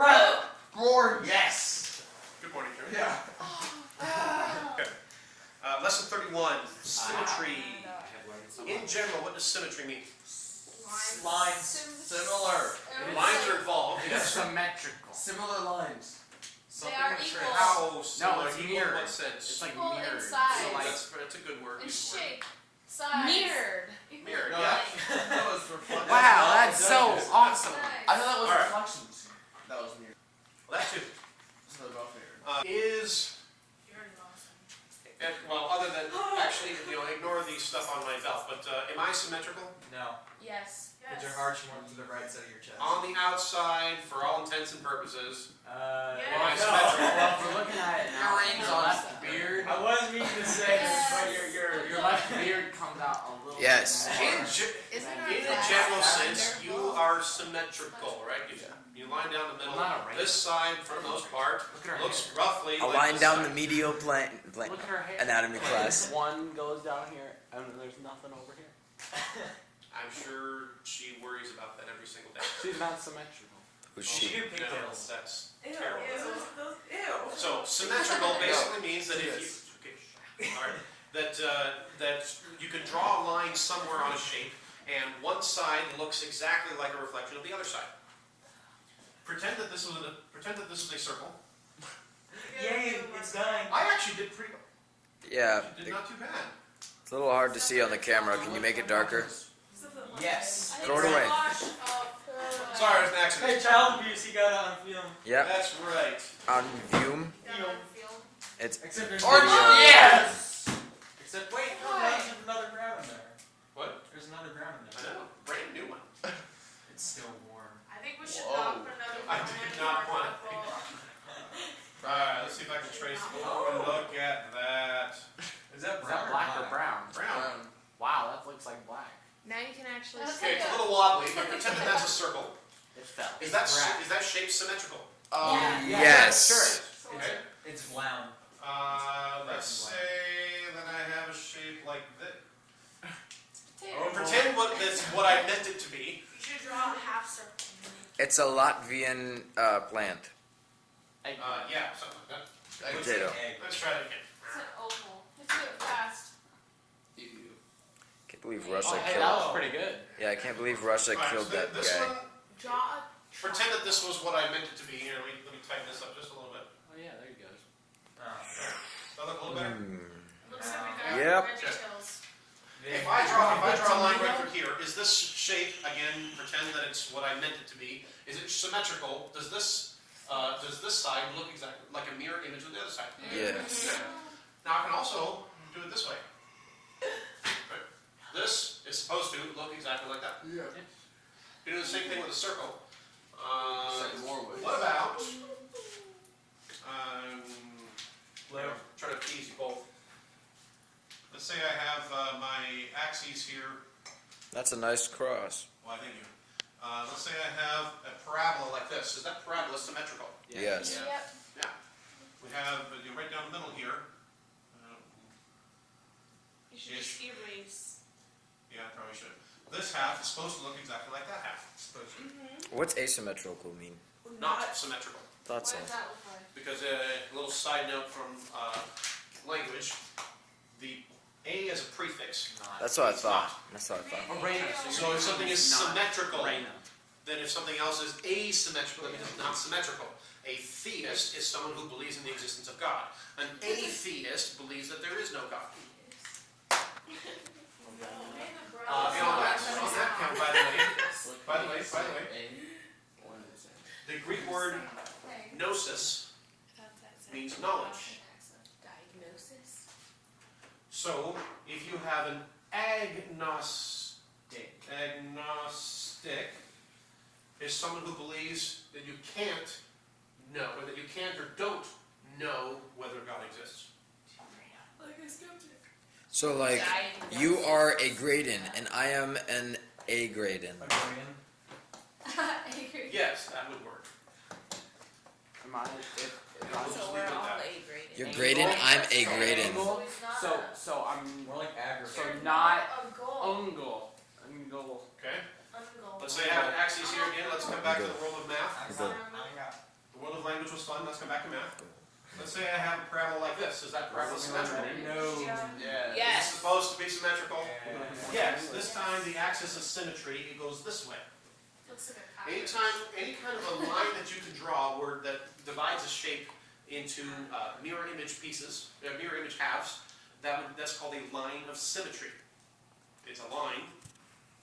Right. Roar, yes. Good morning, Jeremy. Yeah. Okay. Lesson 31, symmetry. In general, what does symmetry mean? Lines. Similar. Lines are involved. It's Yes. symmetrical. Similar lines. They are equal. How similar? it's Equal in mirrored. what sense? It's like Equal in mirrored. size. So like, That's a good word. And good word. shape. Size. Mirrored. Mirrored, No, yeah. that was reflections. wow, that's so awesome. I thought that was Alright. reflections. That was mirror. Well, that too. So they're both mirrored. Is, You already lost them. well, other than, actually, ignore the stuff on my belt, but am I symmetrical? No. Yes. Put your arch more to the right side of your chest. On the outside, for all intents and purposes. Yes. Am I Well, symmetrical? if we're looking at it now, Earrings your on left beard, I was meaning to say Yes. but your left beard comes out a little Yes. bit more. Isn't In a general sense, you are symmetrical, right? You line down the middle. Well, not a ring. This side, for the most part, Look at her looks hair. roughly A like line this down side. the medial plane. Look at her hair. Anatomy Like, class. One goes down here, and then there's nothing over here. I'm sure she worries about that every single day. She's not symmetrical. Who's She she? do pigtails. No, that's Ew. terrible. Ew. So symmetrical basically means that if you, okay, all right, that you can draw a line somewhere on a shape, and one side looks exactly like a reflection of the other side. Pretend that this is a circle. Yay, it's dying. I actually did pretty. Yeah, You did not too bad. it's a little hard to see on the camera. Can you make it darker? Yes. Throw it away. Sorry, it was an accident. Hey, child abuse, you got it on film. Yep. That's right. On Vume, it's Except there's Orange, yes! Except, wait, no, Why? there's another brown in there. What? There's another brown in I there. know. Brand new one. It's still warm. I think we should Whoa. not put another I one did in not our want it. football. Alright, let's see if I can trace. Oh, look at that. Is that Is that black or brown? Brown. Wow, that looks like black. Now you can actually That's Okay, like it's a little wobbly, but pretend that that's a circle. It fell. Is that shape symmetrical? Yes. Sure. Okay. It's brown. Let's say that I have a shape like this. Potato. Pretend that's what I meant it to be. You should draw a half circle. It's a Latvian plant. Egg. Yeah, something like that. Potato. Let's try it again. It's an oval. Let's do it fast. Can't believe Russia Hey, killed. that was pretty good. Yeah, I can't believe Russia Alright, killed so that this guy. one, Draw a pretend that this was what I meant it to be. Here, let me tighten this up just a little bit. Oh yeah, there he goes. Does that look a little better? looks like we got Yep. Reggie Hills. If I draw a line right through here, is this shape, again, pretend that it's what I meant it to be, is it symmetrical? Does this side look exactly like a mirror image of the other side? Yes. Yeah. Now I can also do it this way. Right. This is supposed to look exactly like that. Yeah. You do the same thing with a circle. Except more ways. What about, Blue. try to tease you both. Let's say I have my axes here. That's a nice cross. Why, thank you. Let's say I have a parabola like this. Is that parabola symmetrical? Yes. Yep. Yeah. We have right down the middle here. You should just erase. Yeah, I probably should. This half is supposed to look exactly like that half. Supposed to. What's asymmetrical mean? Not symmetrical. Thought What so. does that look like? Because a little side note from language, the A as a prefix. That's what I thought. That's what I thought. Arena. So if something is symmetrical, Arena. then if something else is asymmetrical, that means it's not symmetrical. A theist is someone who believes in the existence of God. An atheist believes that there is no God. And on that count, by the way, the Greek word gnosis means knowledge. Diagnosis. So if you have an agnostic is someone who believes that you can't know, or that you can't or don't know whether God exists. Like a skeptic. So like, you are a Graydon, and I am an A Graydon. Yes, that would work. Am I? If I We'll was just leave it at that. You're Graydon, I'm A Graydon. Angle. So he's not So I'm More like aggregate. So You're not a goal. ungle. Okay? Ungoal. Let's say I have an axis here again. Let's come back to the world of math. Go. language was fun. Let's come back to math. Let's say I have a parabola like this. Is that parabola symmetrical? No. Yeah. Yes. It's supposed to be symmetrical. Yes. This time the axis of symmetry it goes this way. Looks like a Anytime, any kind of a line that you can draw that divides a shape into mirror image pieces, mirror image halves, that's called a line of symmetry. It's a line,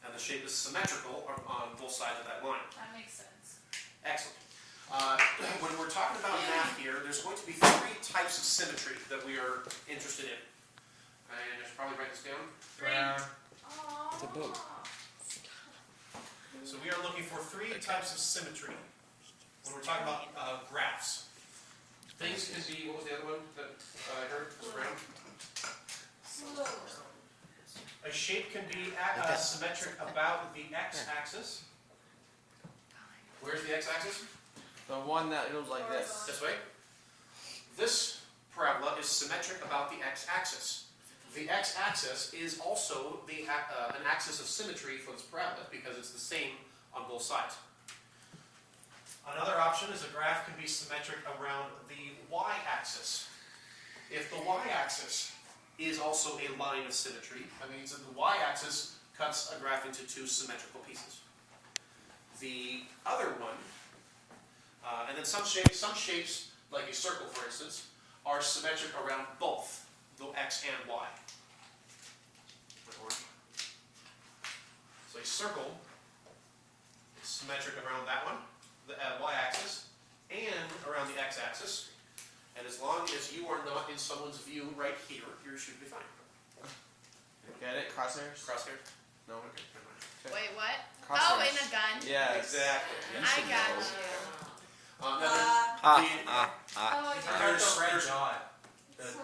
and the shape is symmetrical on both sides of that line. That makes sense. Excellent. When we're talking about math here, there's going to be 3 types of symmetry that we are interested in. And I should probably write this down. Round. It's a book. So we are looking for 3 types of symmetry when we're talking about graphs. Things can be, what was the other one that I heard was round? A shape can be symmetric about the x-axis. Where's the x-axis? The one that goes like this. This way. This parabola is symmetric about the x-axis. The x-axis is also an axis of symmetry for this parabola because it's the same on both sides. Another option is a graph can be symmetric around the y-axis. If the y-axis is also a line of symmetry, that means that the y-axis cuts a graph into 2 symmetrical pieces. The other one, and then some shapes, like a circle for instance, are symmetric around both the x and y. So a circle is symmetric around that one, the y-axis, and around the x-axis. And as long as you are not in someone's view right here, you should be fine. Get it? Crosshairs? Crosshairs? No. Okay. Wait, what? Crosshairs. Oh, in a gun. Yeah. Exactly. I got you. Now Oh, If I you got have There's- the red there's- dot.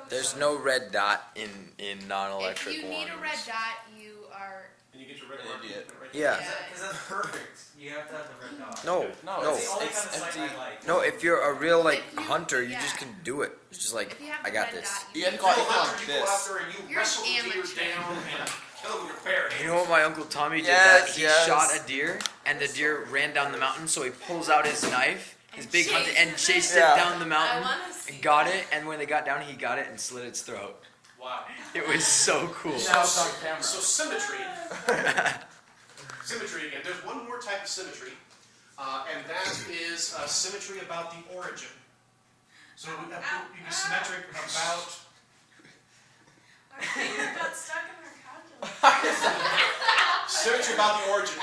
There's no red dot in If non-electric you need a ones. red dot, you are. Can you get your red An mark? idiot. Right Yeah. Because that's perfect. You have to have the red dot. No, No, no, That's the only it's kind of site empty. I like. no. If you're a real like If you- hunter, you yeah. just can do it. It's just like If you have the I got red this. dot, You you have to If call you're it a hunter, you go this. out there and you You're wrestle the deer amateur. down and kill them with your bare hands. You know what my uncle Tommy did? Yes, That he yes. shot a deer, and the deer ran down the mountain. So he pulls out his knife, his big hunter, and chased it Yeah. down the I mountain. want to see. And got it, and when they got down, he got it and slit its throat. Wow. It was so cool. Now it's on camera. So symmetry. Symmetry again. There's one more type of symmetry, and that is symmetry about the origin. So you can symmetric about. Our finger got stuck in her calculator. Symmetry about the origin.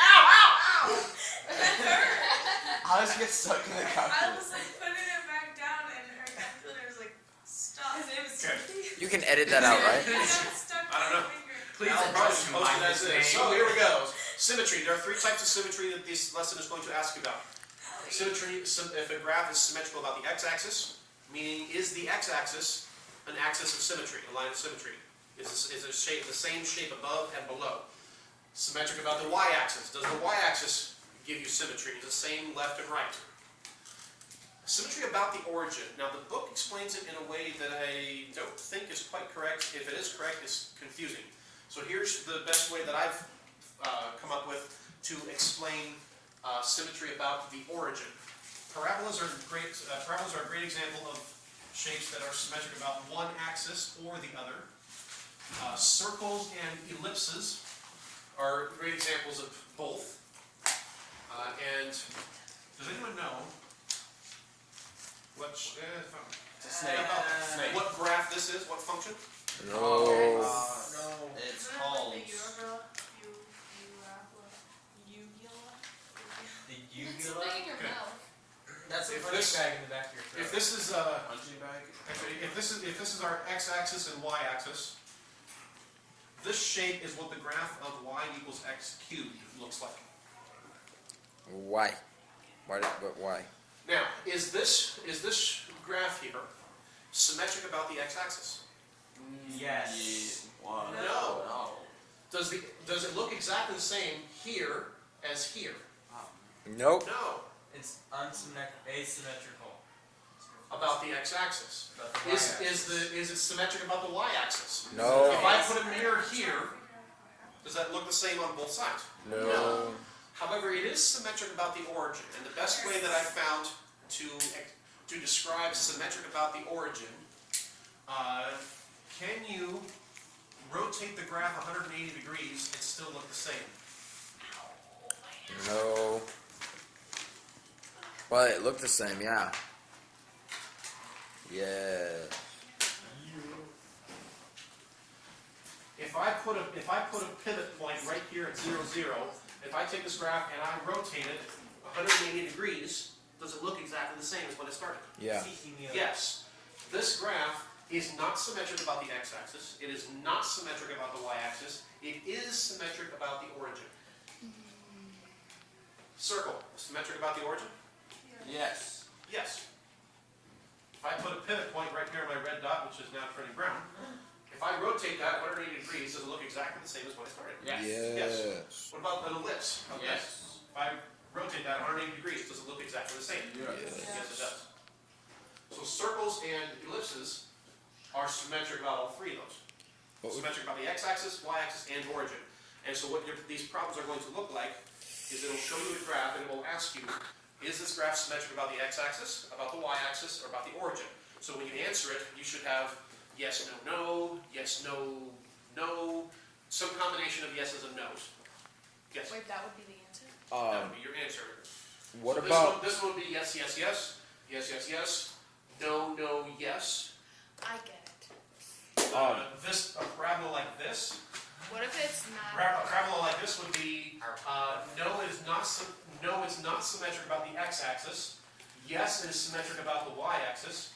How does it get stuck in the I calculator? was like putting it back down and her calculator was like, stop. His name is Okay. Timothy. You can edit that out, right? I got stuck I don't in know. my finger. Please I'll don't probably just post it combine as this is. name. So here we go. Symmetry. There are 3 types of symmetry that this lesson is going to ask you about. Symmetry, if a graph is symmetrical about the x-axis, meaning is the x-axis an axis of symmetry, a line of symmetry? Is a shape the same shape above and below? Symmetric about the y-axis. Does the y-axis give you symmetry? Is the same left and right? Symmetry about the origin. Now the book explains it in a way that I don't think is quite correct. If it is correct, it's confusing. So here's the best way that I've come up with to explain symmetry about the origin. Parabolas are a great example of shapes that are symmetric about one axis or the other. Circles and ellipses are great examples of both. And does anyone know what It's a snake. Snake. what graph this is? What function? No. No. It's Isn't it called. like the uvula? The It's uvula. something in your Okay. mouth. That's a If punching this- bag in the back of your throat. If this is Punching bag. actually if this is our x-axis and y-axis, this shape is what the graph of y equals x cubed looks like. Why? But why? Now, is this graph here symmetric about the x-axis? Yes. One. No. Does it look exactly the same here as here? Nope. No. It's asymmetrical. About the x-axis. About the Is y-axis. is it symmetric about the y-axis? No. If I put a mirror here, does that look the same on both sides? No. However, it is symmetric about the origin, and the best way that I've found to to describe symmetric about the origin, can you rotate the graph 180 degrees and still look the same? No. Well, it looked the same, yeah. Yeah. If I put a pivot point right here at 0, 0, if I take this graph and I rotate it 180 degrees, does it look exactly the same as when it started? Yeah. Yes. This graph is not symmetric about the x-axis. It is not symmetric about the y-axis. It is symmetric about the origin. Circle, symmetric about the origin? Yes. Yes. If I put a pivot point right here on my red dot, which is now turning brown, if I rotate that 180 degrees, does it look exactly the same as when it started? Yes. Yes. What about an ellipse? Okay. Yes. If I rotate that 180 degrees, does it look exactly the same? Yes. Yes, it does. So circles and ellipses are symmetric about all three of those. Symmetric about the x-axis, y-axis, and origin. And so what these problems are going to look like is it'll show you a graph and it will ask you, is this graph symmetric about the x-axis, about the y-axis, or about the origin? So when you answer it, you should have yes, no, no, yes, no, no, some combination of yeses and nos. Yes, Wait, that would be the answer? that would be your answer. What So about... this one would be yes, yes, yes, yes, yes, yes, no, no, yes. I get it. A parabola like this, What if it's not? a parabola like this would be no, is not symmetric about the x-axis. Yes, it is symmetric about the y-axis.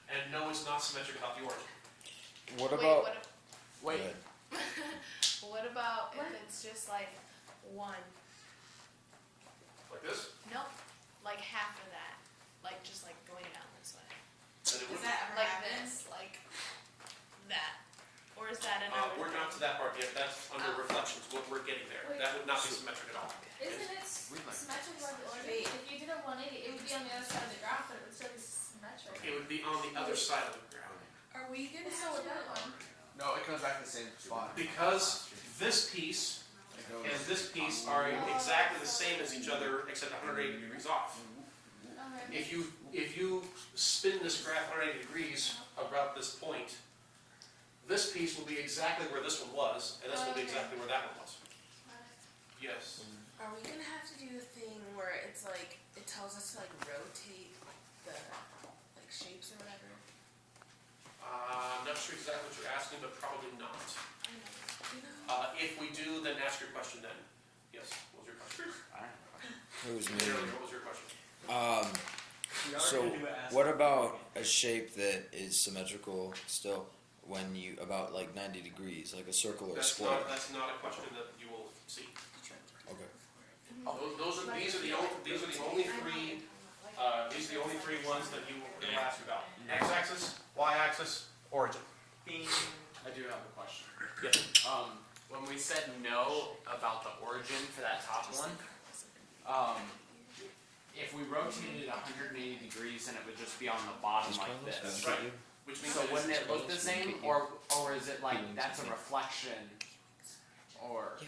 And no is not symmetric about the origin. What Wait, about... what, Wait. Go ahead. what about if it's just like one? Like this? Nope. Like half of that. Like just like going down this way. Then it Does would that ever Like happen? this. Like that. Or is that another we're not to that part yet. That's under reflections. We're getting there. Wait. That would not be symmetric at all. Isn't it symmetric about the origin? If you did a 180, it would be on the other side of the graph, but it would still be symmetric. It would be on the other side of the graph. Are we gonna So have with that one. No, it comes back to the same spot. Because this piece It goes. and this piece are exactly the same as each other except 180 degrees off. Okay. If you spin this graph 180 degrees about this point, this piece will be exactly where this one was, and this will be exactly where that one was. Yes. Are we gonna have to do the thing where it's like it tells us to like rotate the like shapes or whatever? I'm not sure exactly what you're asking, but probably not. You know? If we do, then ask your question then. Yes, what was your question? Who's me? Literally, what was your question? So, what about a shape that is symmetrical still when you, about like 90 degrees, like a circle or a square? That's not a question that you will see. Okay. These are the only three ones that you will ask about. X-axis, y-axis, origin. I do have a question. Yes. When we said no about the origin for that top one, if we rotated it 180 degrees, then it would just be on the bottom like this. That's right. Which means So that wouldn't it's- it look the same, or is it like that's a reflection, or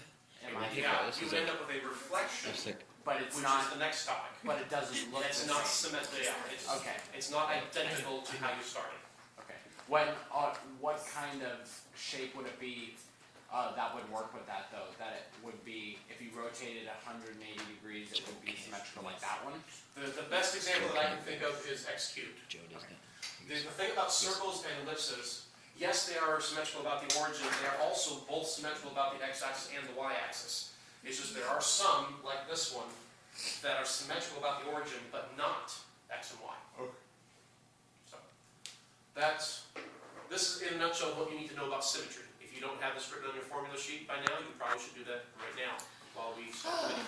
am I? Yeah, you end up with a reflection, But it's which not. is the next topic. But it doesn't look It's the not same. symmetric. Yeah, Okay. it's not identical to how you started. Okay. What kind of shape would it be that would work with that though? That it would be, if you rotated 180 degrees, it would be symmetrical like that one? The best example that I can think of is x cubed. The thing about circles and ellipses, yes, they are symmetrical about the origin. They are also both symmetrical about the x-axis and the y-axis. It's just there are some, like this one, that are symmetrical about the origin, but not x and y. Okay. So this is in a nutshell what you need to know about symmetry. If you don't have this written on your formula sheet by now, you probably should do that right now while we start the video.